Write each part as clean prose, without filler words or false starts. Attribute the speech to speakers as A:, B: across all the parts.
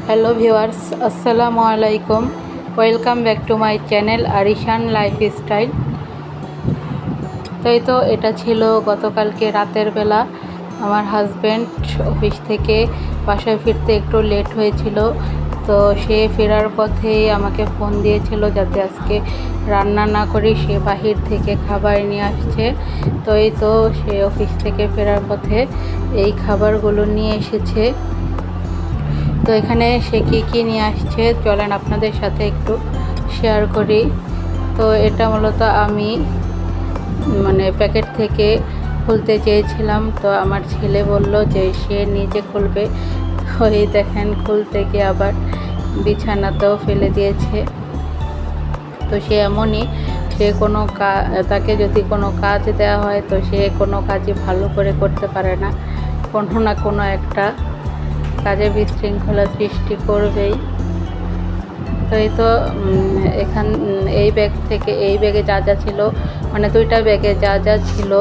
A: Hello viewers, আসসালামু আলাইকুম। Welcome back to my channel Arishan lifestyle. তো এটা ছিল গতকালকে রাতের বেলা। আমার হাজব্যান্ড অফিস থেকে বাসায় ফিরতে একটু লেট হয়েছিল, তো সে ফেরার পথেই আমাকে ফোন দিয়েছিল যাতে আজকে রান্না না করি, সে বাহির থেকে খাবার নিয়ে আসছে। তো সে অফিস থেকে ফেরার পথে এই খাবারগুলো নিয়ে এসেছে। তো এখানে সে কী নিয়ে আসছে চলেন আপনাদের সাথে একটু শেয়ার করি। তো এটা মূলত আমি প্যাকেট থেকে খুলতে চেয়েছিলাম, তো আমার ছেলে বলল যে সে নিজে খুলবে। তো এই দেখেন, খুলতে গিয়ে আবার বিছানাতেও ফেলে দিয়েছে। তো সে এমনই, সে তাকে যদি কোনো কাজ দেওয়া হয় তো সে কোনো কাজই ভালো করে করতে পারে না, কোনো না কোনো একটা কাজে বিশৃঙ্খলা সৃষ্টি করবেই। তো এই ব্যাগে যা যা ছিল, দুইটা ব্যাগে যা যা ছিল,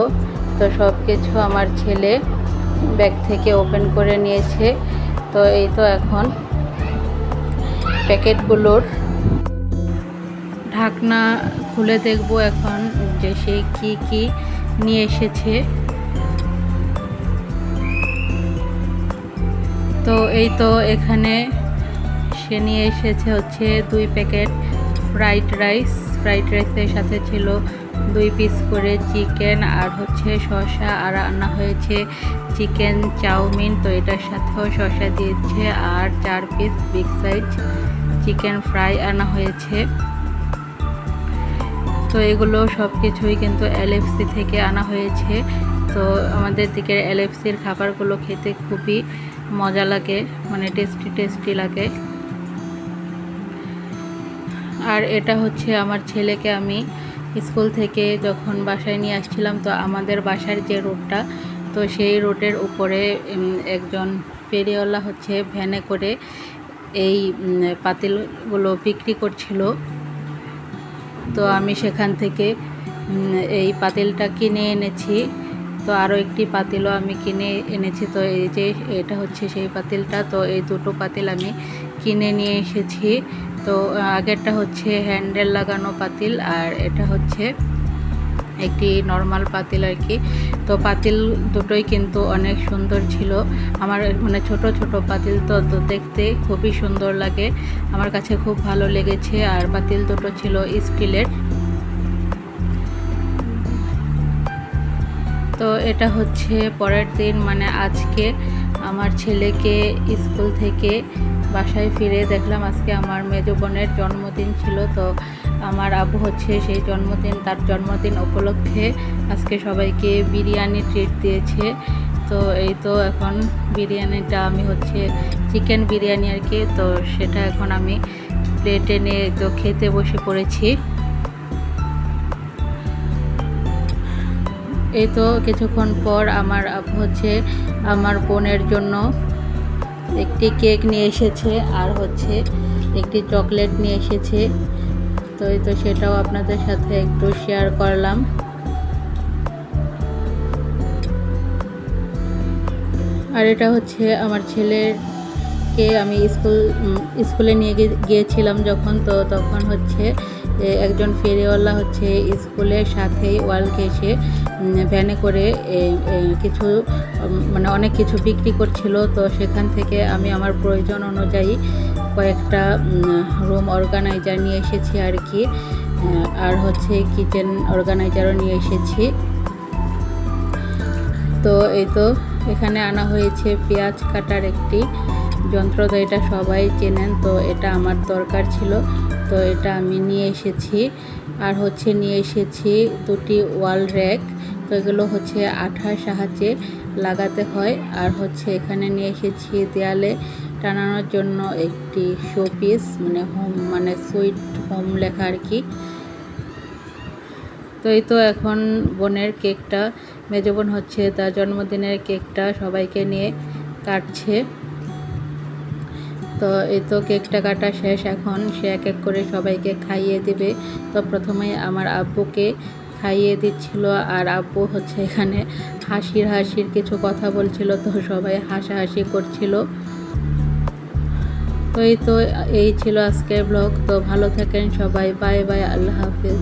A: তো সব কিছু আমার ছেলে ব্যাগ থেকে ওপেন করে নিয়েছে। তো এখন প্যাকেটগুলোর ঢাকনা খুলে দেখব এখন যে সে কি নিয়ে এসেছে। তো এখানে সে নিয়ে এসেছে হচ্ছে 2 প্যাকেট ফ্রাইড রাইসের সাথে ছিল 2 পিস করে চিকেন, আর হচ্ছে শসা, আর আনা হয়েছে চিকেন চাউমিন। তো এটার সাথেও শসা দিয়েছে, আর 4 piece big size chicken fry আনা হয়েছে। তো এগুলো সব কিছুই কিন্তু এলএফসি থেকে আনা হয়েছে। তো আমাদের দিকের এলএফসির খাবারগুলো খেতে খুবই মজা লাগে, টেস্টি লাগে। আর এটা হচ্ছে আমার ছেলেকে আমি স্কুল থেকে যখন বাসায় নিয়ে আসছিলাম, তো আমাদের বাসার যে রোডটা, তো সেই রোডের উপরে একজন ফেরিওয়ালা হচ্ছে ভ্যানে করে এই পাতিলগুলো বিক্রি করছিল। তো আমি সেখান থেকে এই পাতিলটা কিনে এনেছি। তো আরও একটি পাতিলও আমি কিনে এনেছি। তো এই যে এটা হচ্ছে সেই পাতিলটা। তো এই দুটো পাতিল আমি কিনে নিয়ে এসেছি। তো আগেরটা হচ্ছে হ্যান্ডেল লাগানো পাতিল, আর এটা হচ্ছে একটি নর্মাল পাতিল আর কি। তো পাতিল দুটোই কিন্তু অনেক সুন্দর ছিল। আমার ছোট ছোট পাতিল, তো দেখতে খুবই সুন্দর লাগে, আমার কাছে খুব ভালো লেগেছে। আর পাতিল দুটো ছিল স্টিলের। তো এটা হচ্ছে পরের দিন, আজকে আমার ছেলেকে স্কুল থেকে বাসায় ফিরে দেখলাম আজকে আমার মেজো বোনের জন্মদিন ছিল। তো আমার আব্বু হচ্ছে তার জন্মদিন উপলক্ষে আজকে সবাইকে বিরিয়ানি ট্রিট দিয়েছে। তো এখন বিরিয়ানিটা আমি চিকেন বিরিয়ানি আর কি, তো সেটা এখন আমি প্লেটে নিয়ে তো খেতে বসে পড়েছি। তো কিছুক্ষণ পর আমার আব্বু আমার বোনের জন্য একটি কেক নিয়ে এসেছে, আর একটি চকলেট নিয়ে এসেছে। তো সেটাও আপনাদের সাথে একটু শেয়ার করলাম। আর এটা হচ্ছে আমার ছেলেকে আমি স্কুলে নিয়ে গিয়েছিলাম যখন, তো তখন একজন ফেরিওয়ালা স্কুলের সাথেই ওয়ালকে এসে ভ্যানে করে কিছু অনেক কিছু বিক্রি করছিল। তো সেখান থেকে আমি আমার প্রয়োজন অনুযায়ী কয়েকটা রুম অর্গানাইজার নিয়ে এসেছি আর কি, আর কিচেন অর্গানাইজারও নিয়ে এসেছি। তো এখানে আনা হয়েছে পেঁয়াজ কাটার একটি যন্ত্র, তো এটা সবাই চেনেন। তো এটা আমার দরকার ছিল, তো এটা আমি নিয়ে এসেছি। আর নিয়ে এসেছি 2টি ওয়াল র্যাক, তো এগুলো আঠার সাহায্যে লাগাতে হয়। আর এখানে নিয়ে এসেছি দেয়ালে টানানোর জন্য একটি শোপিস, হোম সুইট হোম লেখা আর কি। তো এখন বোনের কেকটা, মেজো বোন তার জন্মদিনের কেকটা সবাইকে নিয়ে কাটছে। তো কেকটা কাটা শেষ, এখন সে এক এক করে সবাইকে খাইয়ে দিবে। তো প্রথমেই আমার আব্বুকে খাইয়ে দিচ্ছিল, আর আব্বু এখানে হাসির কিছু কথা বলছিল, তো সবাই হাসাহাসি করছিল। তো এই ছিল আজকের ব্লগ। তো ভালো থাকেন সবাই, বাই বাই, আল্লাহ হাফিজ।